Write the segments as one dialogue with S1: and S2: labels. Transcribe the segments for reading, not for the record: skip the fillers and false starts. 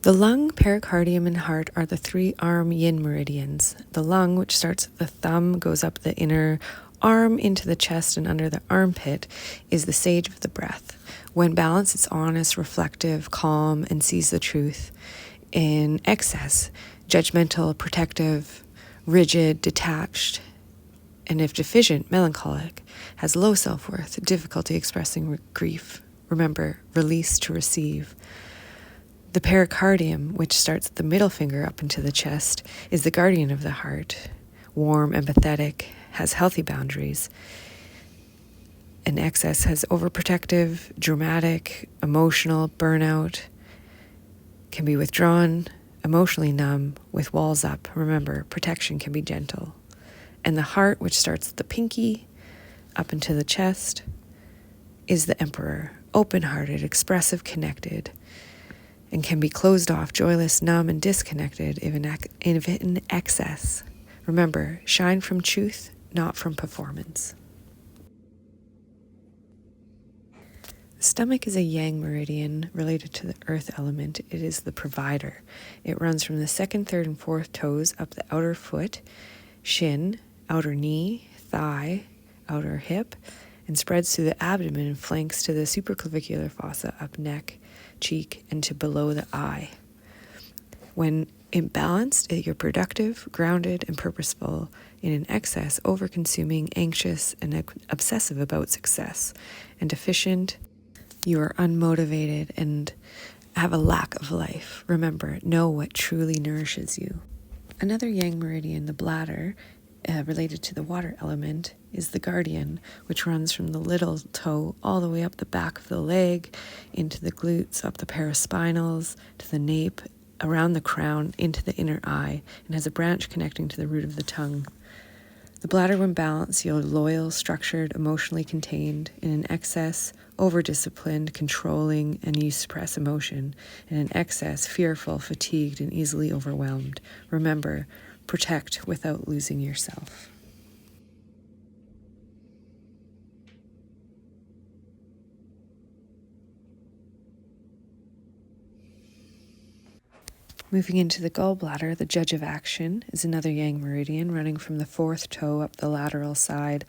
S1: The lung, pericardium, and heart are the three arm yin meridians. The lung, which starts at the thumb, goes up the inner arm into the chest and under the armpit, is the sage of the breath. When balanced, it's honest, reflective, calm, and sees the truth. In excess, judgmental, protective, rigid, detached, and if deficient, melancholic, has low self-worth, difficulty expressing grief. Remember, release to receive. The pericardium, which starts at the middle finger up into the chest, is the guardian of the heart. Warm, empathetic, has healthy boundaries. An excess has overprotective, dramatic, emotional, burnout, can be withdrawn, emotionally numb, with walls up. Remember, protection can be gentle. And the heart, which starts at the pinky up into the chest, is the emperor, open-hearted, expressive, connected, and can be closed off, joyless, numb, and disconnected if in excess. Remember, shine from truth, not from performance. The stomach is a yang meridian related to the earth element. It is the provider. It runs from the second, third, and fourth toes up the outer foot, shin, outer knee, thigh, outer hip, and spreads through the abdomen and flanks to the supraclavicular fossa up neck, cheek, and to below the eye. When imbalanced, you're productive, grounded, and purposeful. In an excess, over-consuming, anxious, and obsessive about success. And deficient, you are unmotivated and have a lack of life. Remember, know what truly nourishes you. Another yang meridian, the bladder, related to the water element, is the guardian, which runs from the little toe all the way up the back of the leg, into the glutes, up the paraspinals, to the nape, around the crown, into the inner eye, and has a branch connecting to the root of the tongue. The bladder, when balanced, you're loyal, structured, emotionally contained. In an excess, over-disciplined, controlling, and you suppress emotion. In an excess, fearful, fatigued, and easily overwhelmed. Remember, protect without losing yourself. Moving into the gallbladder, the judge of action is another yang meridian running from the fourth toe up the lateral side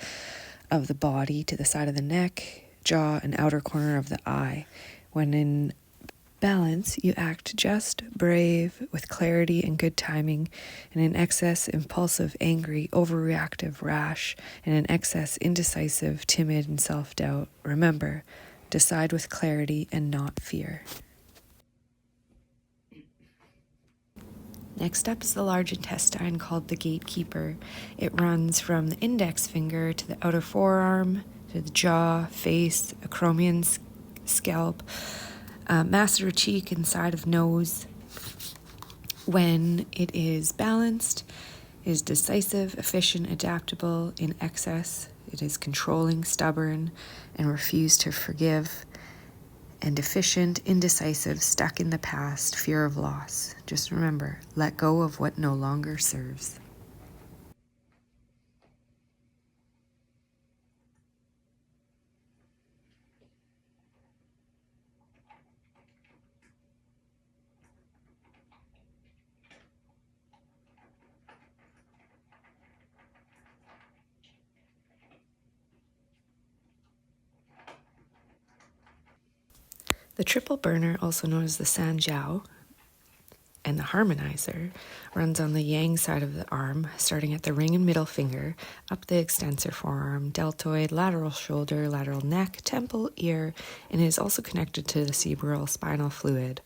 S1: of the body to the side of the neck, jaw, and outer corner of the eye. When in balance, you act just, brave, with clarity and good timing, and in excess, impulsive, angry, overreactive, rash, and in excess, indecisive, timid, and self-doubt. Remember, decide with clarity and not fear. Next up is the large intestine, called the gatekeeper. It runs from the index finger to the outer forearm, to the jaw, face, acromion, scalp, masseter cheek, and side of nose. When it is balanced, it is decisive, efficient, adaptable. In excess, it is controlling, stubborn, and refuse to forgive. And deficient, indecisive, stuck in the past, fear of loss. Just remember, let go of what no longer serves. The triple burner, also known as the Sanjiao, and the harmonizer, runs on the yang side of the arm, starting at the ring and middle finger, up the extensor forearm, deltoid, lateral shoulder, lateral neck, temple, ear, and it is also connected to the cerebral spinal fluid.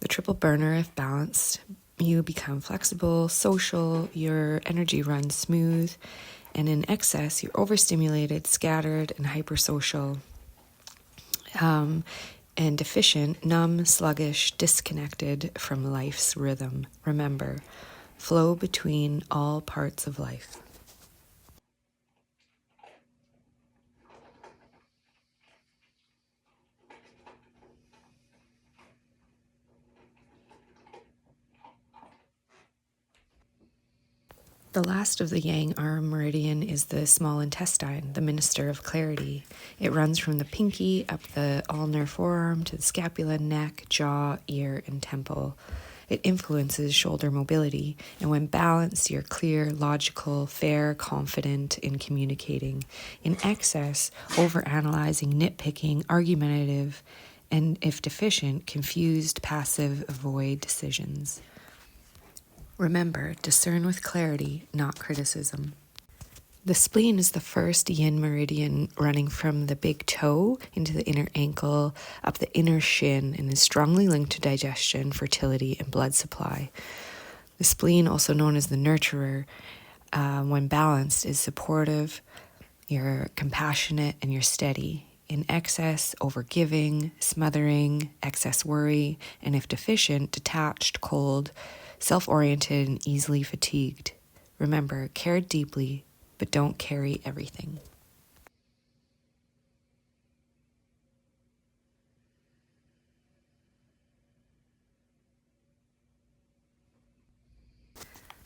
S1: The triple burner, if balanced, you become flexible, social, your energy runs smooth, and in excess, you're overstimulated, scattered, and hypersocial. And deficient, numb, sluggish, disconnected from life's rhythm. Remember, flow between all parts of life. The last of the yang arm meridian is the small intestine, the minister of clarity. It runs from the pinky up the ulnar forearm to the scapula, neck, jaw, ear, and temple. It influences shoulder mobility, and when balanced, you're clear, logical, fair, confident in communicating. In excess, overanalyzing, nitpicking, argumentative, and if deficient, confused, passive, avoid decisions. Remember, discern with clarity, not criticism. The spleen is the first yin meridian running from the big toe into the inner ankle, up the inner shin, and is strongly linked to digestion, fertility, and blood supply. The spleen, also known as the nurturer, when balanced, is supportive, you're compassionate, and you're steady. In excess, overgiving, smothering, excess worry, and if deficient, detached, cold, self-oriented, and easily fatigued. Remember, care deeply, but don't carry everything.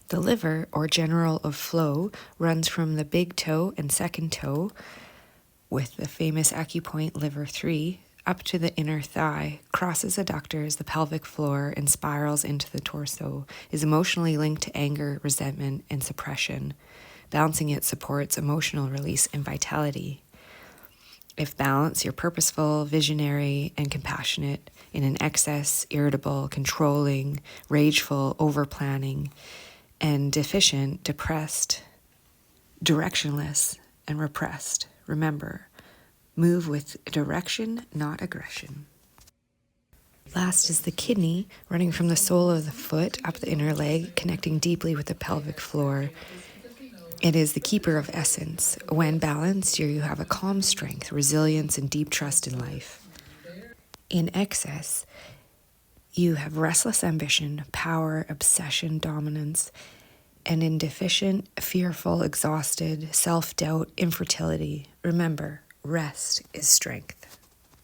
S1: The liver, or general of flow, runs from the big toe and second toe, with the famous acupoint liver 3, up to the inner thigh, crosses adductors, the pelvic floor, and spirals into the torso, is emotionally linked to anger, resentment, and suppression. Balancing it supports emotional release and vitality. If balanced, you're purposeful, visionary, and compassionate. In an excess, irritable, controlling, rageful, over-planning, and deficient, depressed, directionless, and repressed. Remember, move with direction, not aggression. Last is the kidney, running from the sole of the foot up the inner leg, connecting deeply with the pelvic floor. It is the keeper of essence. When balanced, you have a calm strength, resilience, and deep trust in life. In excess, you have restless ambition, power, obsession, dominance, and in deficient, fearful, exhausted, self-doubt, infertility. Remember, rest is strength.